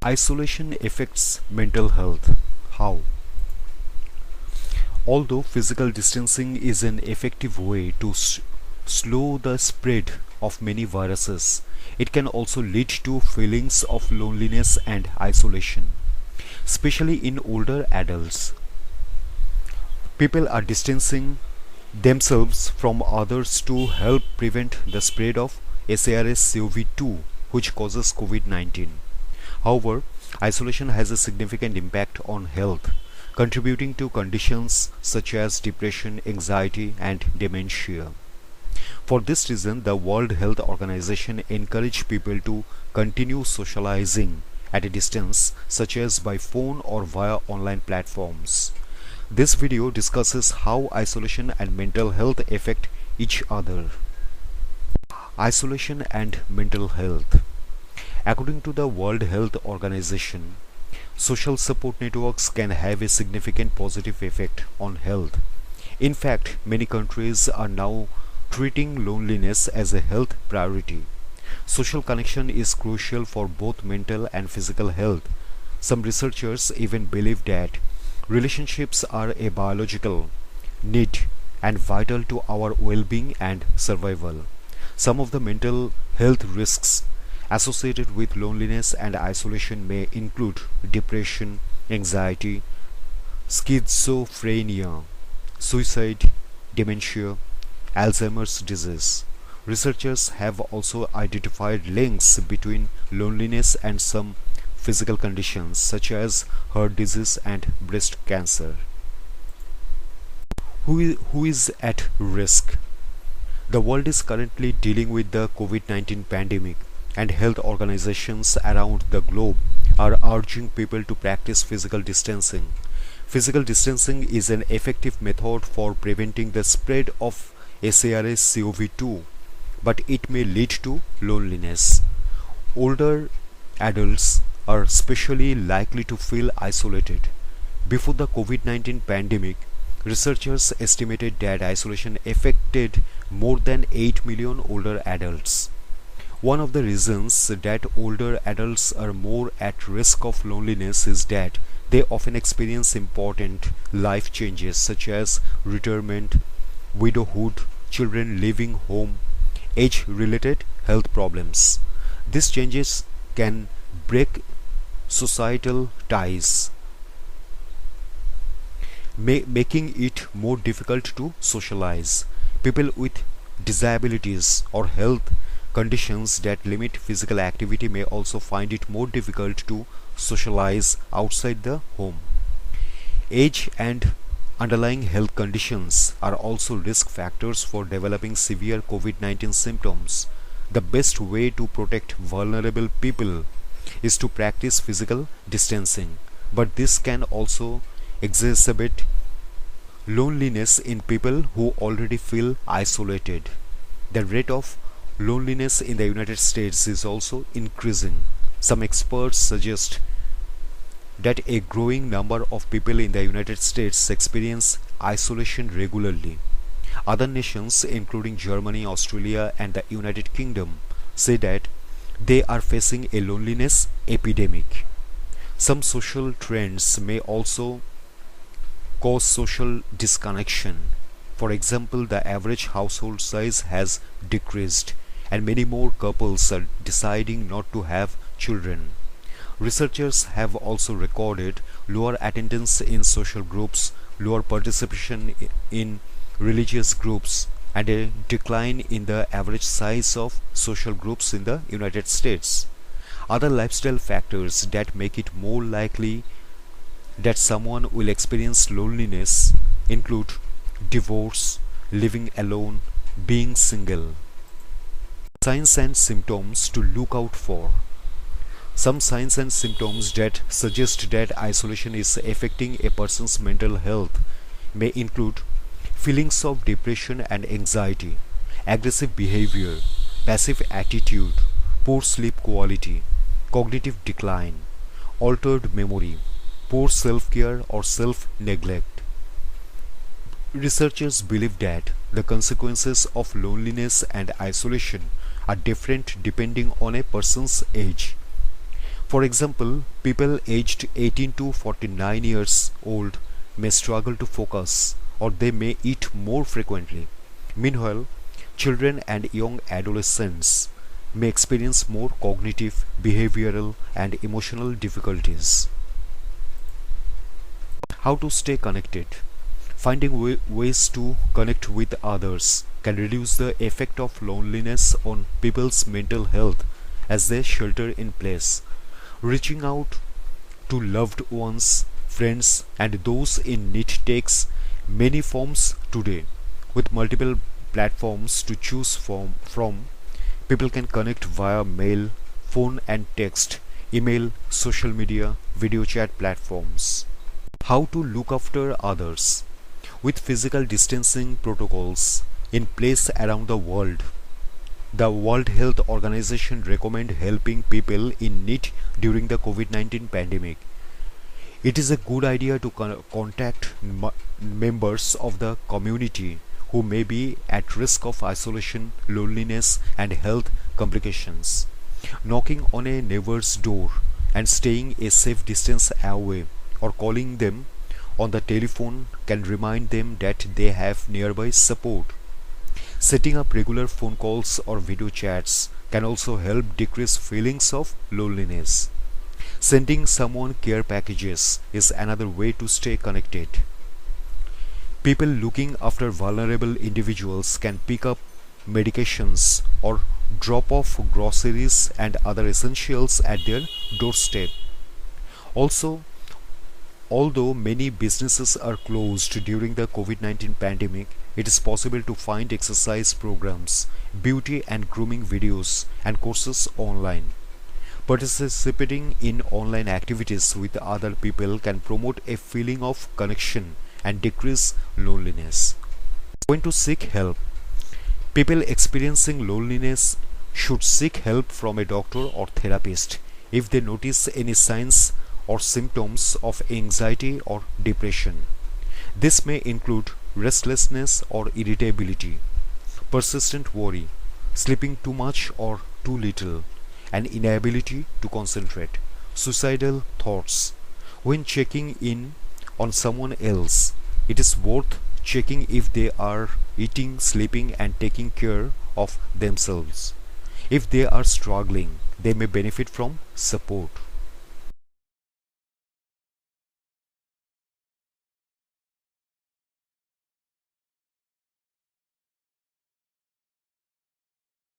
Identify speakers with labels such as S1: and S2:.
S1: Isolation affects mental health. How? Although physical distancing is an effective way to slow the spread of many viruses, it can also lead to feelings of loneliness and isolation, especially in older adults. People are distancing themselves from others to help prevent the spread of SARS-CoV-2, which causes COVID-19. However, isolation has a significant impact on health, contributing to conditions such as depression, anxiety, and dementia. For this reason, the World Health Organization encouraged people to continue socializing at a distance, such as by phone or via online platforms. This video discusses how isolation and mental health affect each other. Isolation and mental health. According to the World Health Organization, social support networks can have a significant positive effect on health. In fact, many countries are now treating loneliness as a health priority. Social connection is crucial for both mental and physical health. Some researchers even believe that relationships are a biological need and vital to our well-being and survival. Some of the mental health risks associated with loneliness and isolation may include depression, anxiety, schizophrenia, suicide, dementia, Alzheimer's disease. Researchers have also identified links between loneliness and some physical conditions such as heart disease and breast cancer. Who is at risk? The world is currently dealing with the COVID-19 pandemic, and health organizations around the globe are urging people to practice physical distancing. Physical distancing is an effective method for preventing the spread of SARS-CoV-2, but it may lead to loneliness. Older adults are especially likely to feel isolated. Before the COVID-19 pandemic, researchers estimated that isolation affected more than 8 million older adults. One of the reasons that older adults are more at risk of loneliness is that they often experience important life changes such as retirement, widowhood, children leaving home, age-related health problems. These changes can break societal ties, making it more difficult to socialize. People with disabilities or health conditions that limit physical activity may also find it more difficult to socialize outside the home. Age and underlying health conditions are also risk factors for developing severe COVID-19 symptoms. The best way to protect vulnerable people is to practice physical distancing, but this can also exacerbate loneliness in people who already feel isolated. The rate of loneliness in the United States is also increasing. Some experts suggest that a growing number of people in the United States experience isolation regularly. Other nations, including Germany, Australia, and the United Kingdom, say that they are facing a loneliness epidemic. Some social trends may also cause social disconnection. For example, the average household size has decreased, and many more couples are deciding not to have children. Researchers have also recorded lower attendance in social groups, lower participation in religious groups, and a decline in the average size of social groups in the United States. Other lifestyle factors that make it more likely that someone will experience loneliness include divorce, living alone, being single. Signs and symptoms to look out for. Some signs and symptoms that suggest that isolation is affecting a person's mental health may include feelings of depression and anxiety, aggressive behavior, passive attitude, poor sleep quality, cognitive decline, altered memory, poor self-care or self-neglect. Researchers believe that the consequences of loneliness and isolation are different depending on a person's age. For example, people aged 18 to 49 years old may struggle to focus or they may eat more frequently. Meanwhile, children and young adolescents may experience more cognitive, behavioral, and emotional difficulties. How to stay connected? Finding ways to connect with others can reduce the effect of loneliness on people's mental health as they shelter in place. Reaching out to loved ones, friends, and those in need takes many forms today. With multiple platforms to choose from, people can connect via mail, phone and text, email, social media, video chat platforms. How to look after others? With physical distancing protocols in place around the world, the World Health Organization recommend helping people in need during the COVID-19 pandemic. It is a good idea to contact members of the community who may be at risk of isolation, loneliness, and health complications. Knocking on a neighbor's door and staying a safe distance away, or calling them on the telephone can remind them that they have nearby support. Setting up regular phone calls or video chats can also help decrease feelings of loneliness. Sending someone care packages is another way to stay connected. People looking after vulnerable individuals can pick up medications or drop off groceries and other essentials at their doorstep. Also, although many businesses are closed during the COVID-19 pandemic, it is possible to find exercise programs, beauty and grooming videos, and courses online. Participating in online activities with other people can promote a feeling of connection and decrease loneliness. When to seek help? People experiencing loneliness should seek help from a doctor or therapist if they notice any signs or symptoms of anxiety or depression. This may include restlessness or irritability, persistent worry, sleeping too much or too little, and inability to concentrate, suicidal thoughts. When checking in on someone else, it is worth checking if they are eating, sleeping, and taking care of themselves. If they are struggling, they may benefit from support.